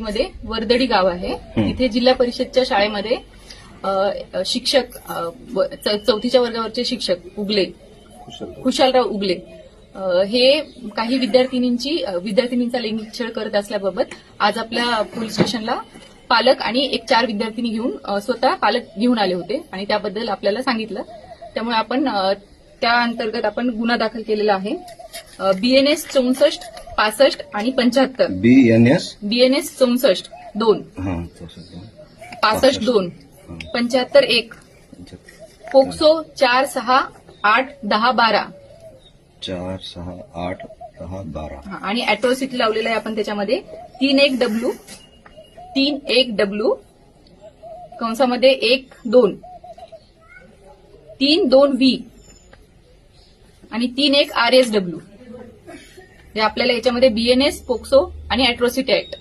मध्ये वर्दडी गाव आहे. तिथे जिल्हा परिषदच्या शाळेमध्ये शिक्षक चौथीच्या वर्गावरचे शिक्षक उगले खुशालराव उगले हे काही विद्यार्थिनींचा लैंगिक छळ करत असल्याबाबत आज आपल्या पोलीस स्टेशनला पालक आणि 4 विद्यार्थिनी घेऊन स्वतः पालक घेऊन आले होते आणि त्याबद्दल आपल्याला सांगितलं. त्यामुळे आपण त्या अंतर्गत आपण गुन्हा दाखल केलेला आहे. BNS 64, 65 आणि 75. BNS 64 2, 65 2, 75 1, POCSO 4, 6, 8, 10, 12. 4, 6, 8, 10, 12 आणि अॅट्रॉसिटी लावलेला आहे आपण त्याच्यामध्ये 31W 31W कंसामध्ये 1, 2 3, 2V आणि 3, 1 RSW. हे आपल्याला याच्यामध्ये BNS पोक्सो आणि अॅट्रॉसिटी ऍक्ट